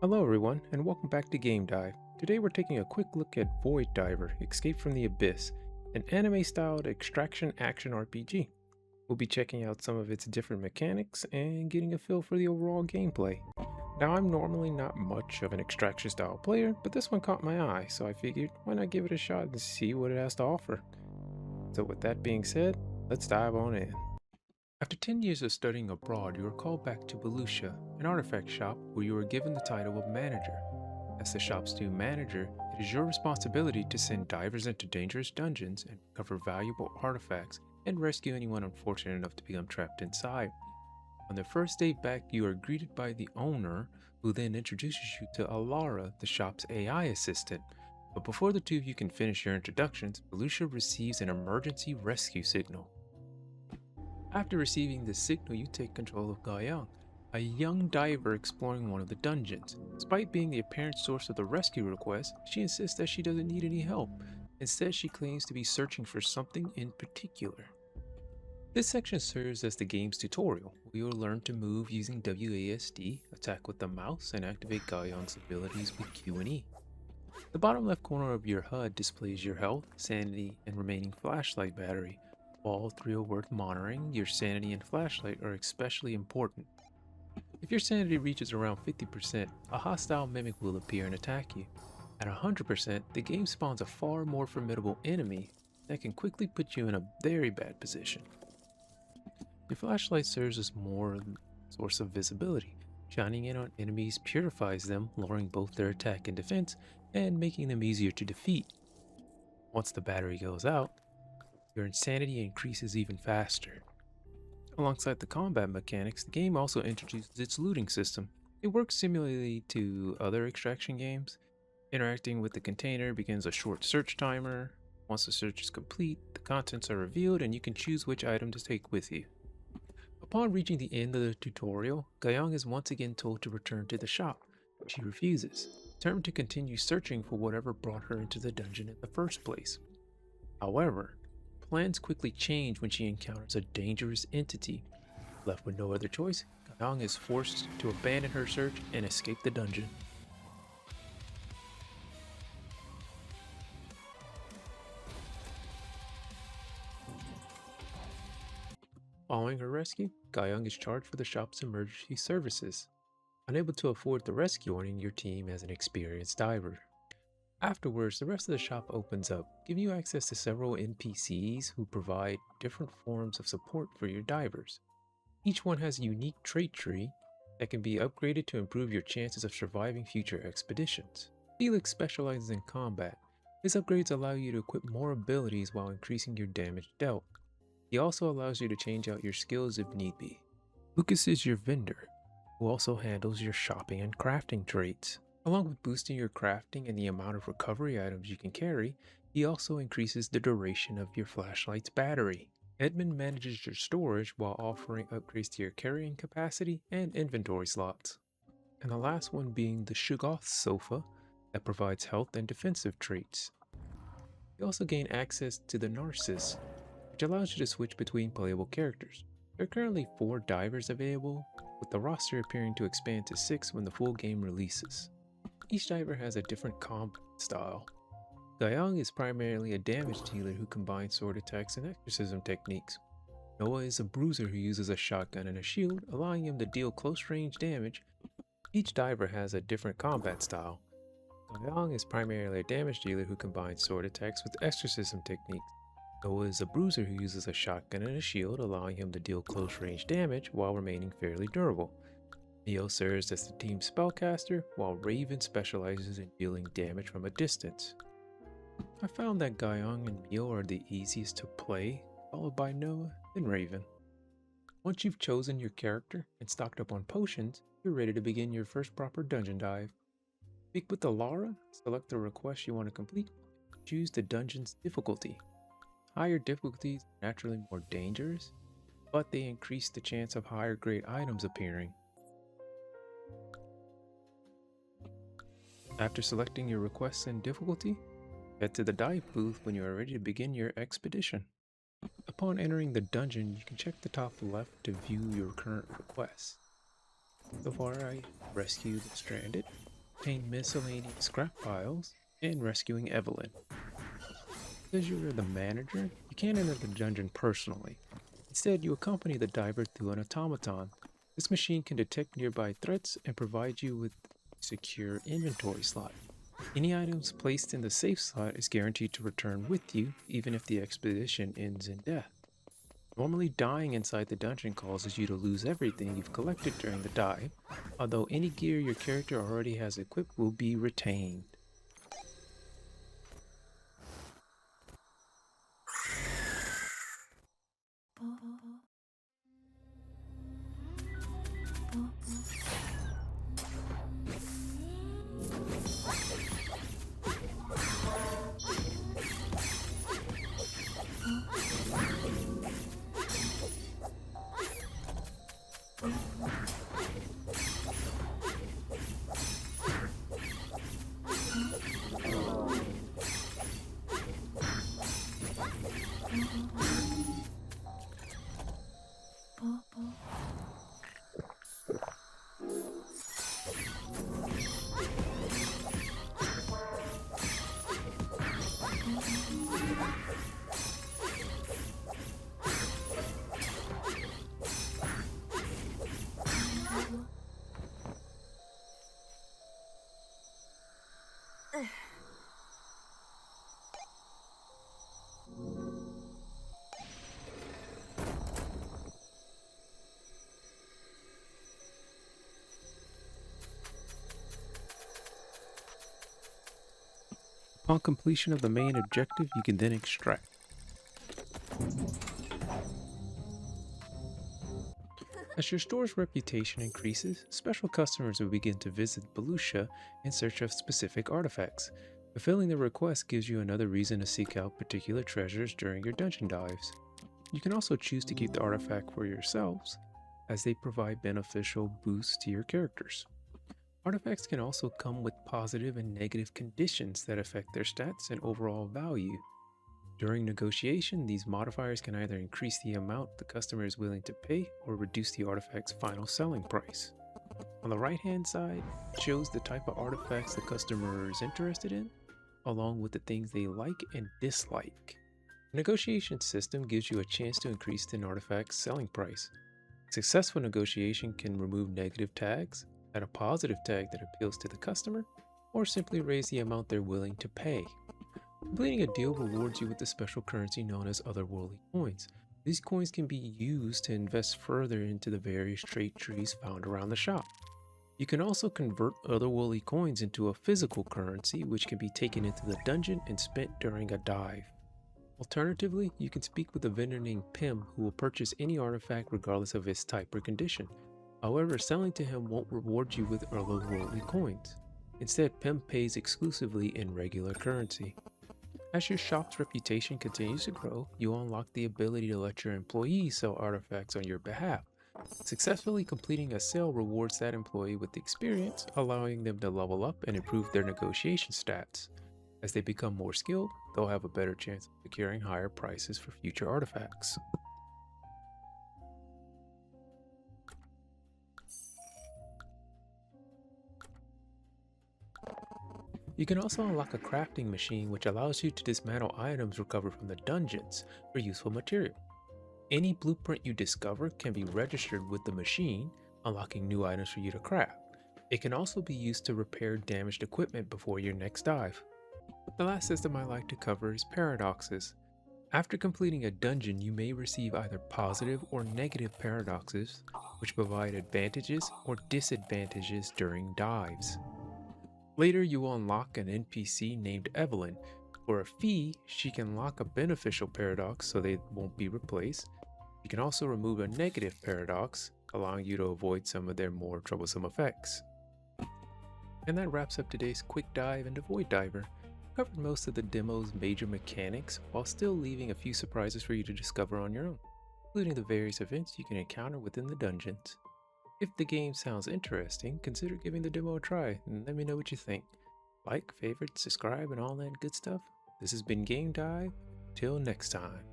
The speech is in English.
Hello everyone, and welcome back to Game Dive. Today we're taking a quick look at Void Diver: Escape from the Abyss, an anime-styled extraction action RPG. We'll be checking out some of its different mechanics and getting a feel for the overall gameplay. Now, I'm normally not much of an extraction style player, but this one caught my eye, so I figured why not give it a shot and see what it has to offer. So with that being said, let's dive on in. After 10 years of studying abroad, you are called back to Volusia, an artifact shop where you are given the title of manager. As the shop's new manager, it is your responsibility to send divers into dangerous dungeons and recover valuable artifacts and rescue anyone unfortunate enough to become trapped inside. On their first day back, you are greeted by the owner, who then introduces you to Alara, the shop's AI assistant. But before the two of you can finish your introductions, Volusia receives an emergency rescue signal. After receiving this signal, you take control of Gaiyang, a young diver exploring one of the dungeons. Despite being the apparent source of the rescue request, she insists that she doesn't need any help. Instead, she claims to be searching for something in particular. This section serves as the game's tutorial, where you'll learn to move using WASD, attack with the mouse, and activate Gaiyang's abilities with Q and E. The bottom left corner of your HUD displays your health, sanity, and remaining flashlight battery. While all three are worth monitoring, your sanity and flashlight are especially important. If your sanity reaches around 50%, a hostile mimic will appear and attack you. At 100%, the game spawns a far more formidable enemy that can quickly put you in a very bad position. Your flashlight serves as more source of visibility. Shining in on enemies purifies them, lowering both their attack and defense, and making them easier to defeat. Once the battery goes out, your insanity increases even faster. Alongside the combat mechanics, the game also introduces its looting system. It works similarly to other extraction games. Interacting with the container begins a short search timer. Once the search is complete, the contents are revealed and you can choose which item to take with you. Upon reaching the end of the tutorial, Gaiyang is once again told to return to the shop. She refuses, determined to continue searching for whatever brought her into the dungeon in the first place. However, plans quickly change when she encounters a dangerous entity. Left with no other choice, Gaiyang is forced to abandon her search and escape the dungeon. Following her rescue, Gaiyang is charged for the shop's emergency services. Unable to afford the rescuing your team as an experienced diver. Afterwards, the rest of the shop opens up, giving you access to several NPCs who provide different forms of support for your divers. Each one has a unique trait tree that can be upgraded to improve your chances of surviving future expeditions. Felix specializes in combat. His upgrades allow you to equip more abilities while increasing your damage dealt. He also allows you to change out your skills if need be. Lucas is your vendor, who also handles your shopping and crafting traits. Along with boosting your crafting and the amount of recovery items you can carry, he also increases the duration of your flashlight's battery. Edmund manages your storage while offering upgrades to your carrying capacity and inventory slots. And the last one being the Shuggoth sofa that provides health and defensive traits. You also gain access to the Narcissus, which allows you to switch between playable characters. There are currently 4 divers available, with the roster appearing to expand to 6 when the full game releases. Each diver has a different combat style. Gaiyang is primarily a damage dealer who combines sword attacks and exorcism techniques. Noah is a bruiser who uses a shotgun and a shield, allowing him to deal close range damage. Each diver has a different combat style. Gaiyang is primarily a damage dealer who combines sword attacks with exorcism techniques. Noah is a bruiser who uses a shotgun and a shield, allowing him to deal close range damage while remaining fairly durable. Neo serves as the team's spellcaster, while Raven specializes in dealing damage from a distance. I found that Gaiyang and Neo are the easiest to play, followed by Noah, then Raven. Once you've chosen your character and stocked up on potions, you're ready to begin your first proper dungeon dive. Speak with Alara, select the request you want to complete, choose the dungeon's difficulty. Higher difficulties are naturally more dangerous, but they increase the chance of higher grade items appearing. After selecting your requests and difficulty, head to the dive booth when you are ready to begin your expedition. Upon entering the dungeon, you can check the top left to view your current requests. So far, I rescued the stranded, obtain miscellaneous scrap piles, and rescuing Evelyn. Because you're the manager, you can't enter the dungeon personally. Instead, you accompany the diver through an automaton. This machine can detect nearby threats and provide you with a secure inventory slot. Any items placed in the safe slot is guaranteed to return with you, even if the expedition ends in death. Normally, dying inside the dungeon causes you to lose everything you've collected during the dive, although any gear your character already has equipped will be retained. Upon completion of the main objective, you can then extract. As your store's reputation increases, special customers will begin to visit Belucia in search of specific artifacts. Fulfilling the request gives you another reason to seek out particular treasures during your dungeon dives. You can also choose to keep the artifact for yourselves, as they provide beneficial boosts to your characters. Artifacts can also come with positive and negative conditions that affect their stats and overall value. During negotiation, these modifiers can either increase the amount the customer is willing to pay or reduce the artifact's final selling price. On the right-hand side, it shows the type of artifacts the customer is interested in, along with the things they like and dislike. The negotiation system gives you a chance to increase an artifact's selling price. Successful negotiation can remove negative tags, add a positive tag that appeals to the customer, or simply raise the amount they're willing to pay. Completing a deal rewards you with the special currency known as otherworldly coins. These coins can be used to invest further into the various trait trees found around the shop. You can also convert otherworldly coins into a physical currency which can be taken into the dungeon and spent during a dive. Alternatively, you can speak with a vendor named Pim who will purchase any artifact regardless of its type or condition. However, selling to him won't reward you with otherworldly coins. Instead, Pim pays exclusively in regular currency. As your shop's reputation continues to grow, you unlock the ability to let your employees sell artifacts on your behalf. Successfully completing a sale rewards that employee with experience, allowing them to level up and improve their negotiation stats. As they become more skilled, they'll have a better chance of securing higher prices for future artifacts. You can also unlock a crafting machine which allows you to dismantle items recovered from the dungeons for useful material. Any blueprint you discover can be registered with the machine, unlocking new items for you to craft. It can also be used to repair damaged equipment before your next dive. The last system I like to cover is paradoxes. After completing a dungeon, you may receive either positive or negative paradoxes, which provide advantages or disadvantages during dives. Later, you will unlock an NPC named Evelyn. For a fee, she can lock a beneficial paradox so they won't be replaced. You can also remove a negative paradox, allowing you to avoid some of their more troublesome effects. And that wraps up today's quick dive into Void Diver. We covered most of the demo's major mechanics while still leaving a few surprises for you to discover on your own, including the various events you can encounter within the dungeons. If the game sounds interesting, consider giving the demo a try and let me know what you think. Like, favorite, subscribe, and all that good stuff. This has been Game Dive. Till next time.